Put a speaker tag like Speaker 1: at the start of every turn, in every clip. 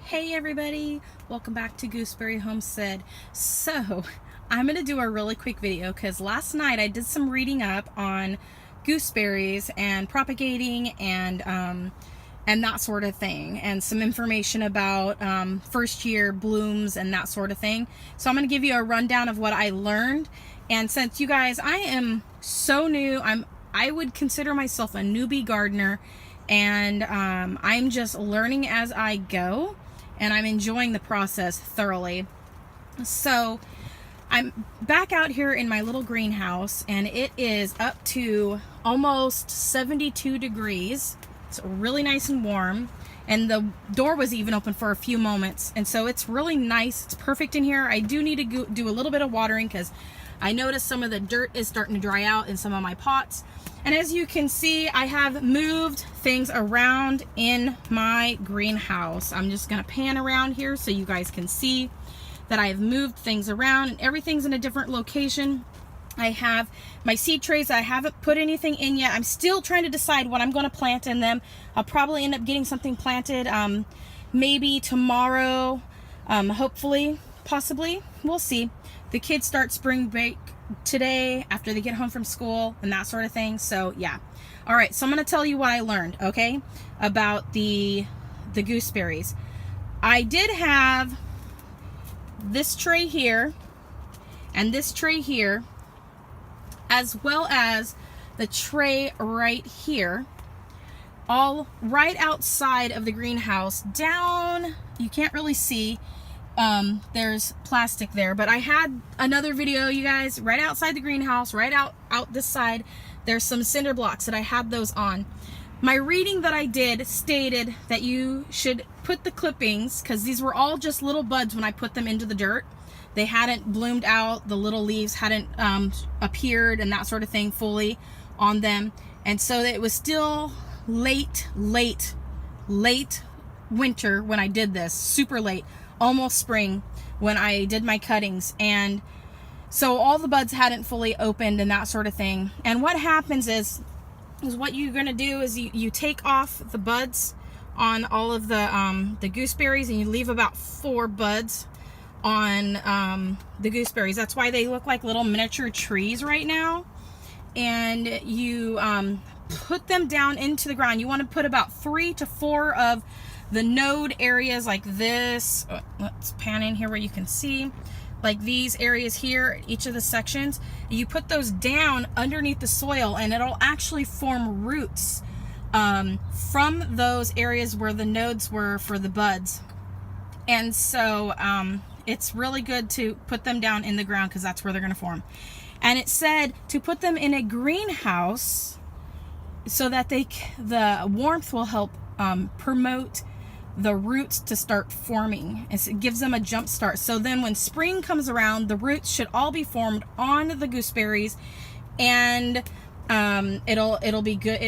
Speaker 1: Hey everybody, welcome back to Gooseberry Homestead. So I'm going to do a really quick video because last night I did some reading up on gooseberries and propagating and that sort of thing, and some information about first year blooms and that sort of thing. So I'm going to give you a rundown of what I learned. And since you guys, I am so new, I would consider myself a newbie gardener, and I'm just learning as I go, and I'm enjoying the process thoroughly. So I'm back out here in my little greenhouse, and it is up to almost 72 degrees. It's really nice and warm, and the door was even open for a few moments, and so it's really nice. It's perfect in here. I do need to do a little bit of watering because I noticed some of the dirt is starting to dry out in some of my pots. And as you can see, I have moved things around in my greenhouse. I'm just going to pan around here so you guys can see that I have moved things around, and everything's in a different location. I have my seed trays. I haven't put anything in yet. I'm still trying to decide what I'm going to plant in them. I'll probably end up getting something planted maybe tomorrow, hopefully, possibly. We'll see. The kids start spring break today after they get home from school and that sort of thing. So yeah. All right, so I'm going to tell you what I learned, okay, about the gooseberries. I did have this tray here and this tray here, as well as the tray right here, all right outside of the greenhouse. Down, you can't really see, there's plastic there, but I had another video, you guys, right outside the greenhouse, right out this side, there's some cinder blocks that I had those on. My reading that I did stated that you should put the clippings, because these were all just little buds when I put them into the dirt. They hadn't bloomed out, the little leaves hadn't appeared and that sort of thing fully on them. And so it was still late winter when I did this, super late, almost spring when I did my cuttings. And so all the buds hadn't fully opened and that sort of thing. And what happens is what you're going to do is you take off the buds on all of the gooseberries, and you leave about 4 buds on the gooseberries. That's why they look like little miniature trees right now. And you put them down into the ground. You want to put about 3 to 4 of the node areas like this. Let's pan in here where you can see, like these areas here, each of the sections. You put those down underneath the soil, and it'll actually form roots from those areas where the nodes were for the buds. And so it's really good to put them down in the ground because that's where they're going to form. And it said to put them in a greenhouse so that the warmth will help promote the roots to start forming. It gives them a jump start. So then when spring comes around, the roots should all be formed on the gooseberries, and it'll be good.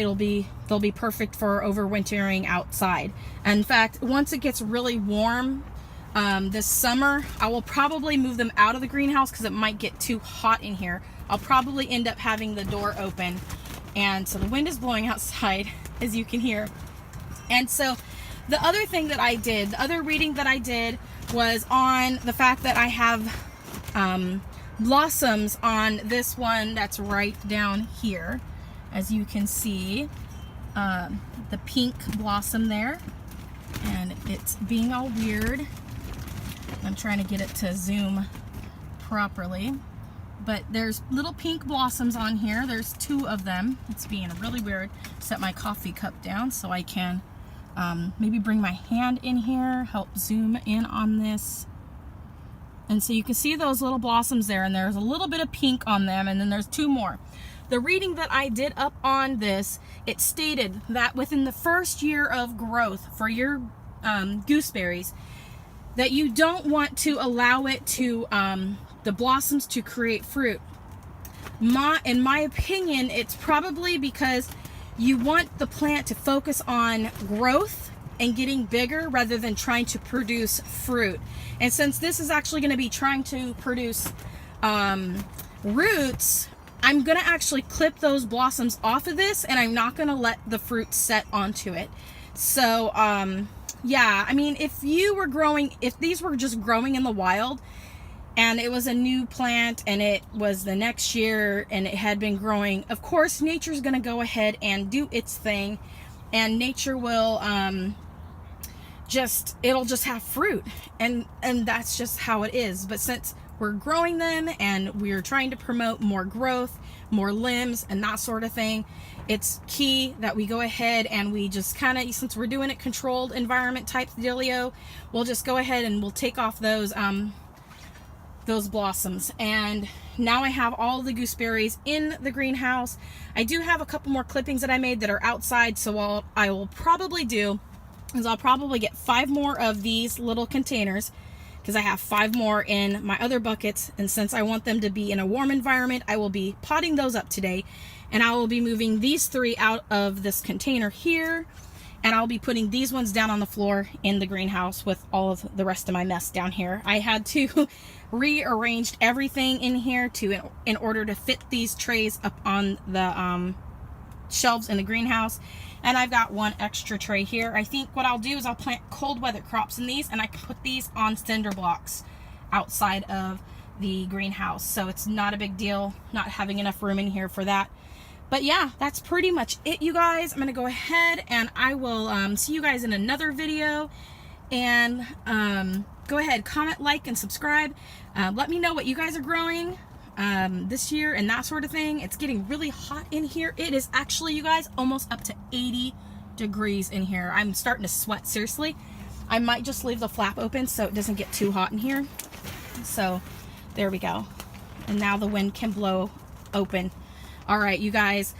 Speaker 1: They'll be perfect for overwintering outside. And in fact, once it gets really warm this summer, I will probably move them out of the greenhouse because it might get too hot in here. I'll probably end up having the door open, and so the wind is blowing outside, as you can hear. And so the other thing that I did, the other reading that I did, was on the fact that I have blossoms on this one that's right down here. As you can see, the pink blossom there, and it's being all weird. I'm trying to get it to zoom properly, but there's little pink blossoms on here. There's 2 of them. It's being really weird. Set my coffee cup down so I can maybe bring my hand in here, help zoom in on this. And so you can see those little blossoms there, and there's a little bit of pink on them, and then there's 2 more. The reading that I did up on this, it stated that within the first year of growth for your gooseberries, that you don't want to allow it to the blossoms to create fruit. In my opinion, it's probably because you want the plant to focus on growth and getting bigger rather than trying to produce fruit. And since this is actually going to be trying to produce roots, I'm going to actually clip those blossoms off of this, and I'm not going to let the fruit set onto it. So yeah, I mean, if these were just growing in the wild and it was a new plant and it was the next year and it had been growing, of course nature's gonna go ahead and do its thing, and nature will it'll just have fruit, and that's just how it is. But since we're growing them and we're trying to promote more growth, more limbs and that sort of thing, it's key that we go ahead and we just kind of, since we're doing it controlled environment type dealio, we'll just go ahead and we'll take off those blossoms. And now I have all the gooseberries in the greenhouse. I do have a couple more clippings that I made that are outside, so what I will probably do is I'll probably get 5 more of these little containers, because I have 5 more in my other buckets, and since I want them to be in a warm environment, I will be potting those up today, and I will be moving these 3 out of this container here, and I'll be putting these ones down on the floor in the greenhouse with all of the rest of my mess down here. I had to rearrange everything in here in order to fit these trays up on the shelves in the greenhouse. And I've got 1 extra tray here. I think what I'll do is I'll plant cold weather crops in these, and I can put these on cinder blocks outside of the greenhouse. So it's not a big deal not having enough room in here for that. But yeah, that's pretty much it, you guys. I'm gonna go ahead and I will see you guys in another video. And go ahead, comment, like, and subscribe. Let me know what you guys are growing this year and that sort of thing. It's getting really hot in here. It is actually, you guys, almost up to 80 degrees in here. I'm starting to sweat, seriously. I might just leave the flap open so it doesn't get too hot in here. So there we go. And now the wind can blow open. All right, you guys,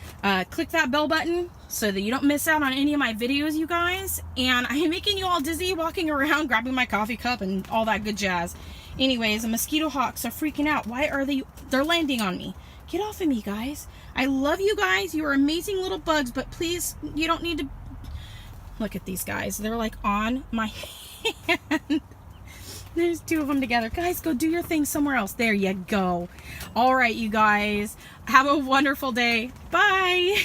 Speaker 1: click that bell button so that you don't miss out on any of my videos, you guys. And I am making you all dizzy walking around, grabbing my coffee cup and all that good jazz. Anyways, the mosquito hawks are freaking out. Why are they're landing on me? Get off of me, guys. I love you guys. You are amazing little bugs, but please, you don't need to. Look at these guys. They're like on my hand. There's 2 of them together. Guys, go do your thing somewhere else. There you go. All right, you guys. Have a wonderful day. Bye.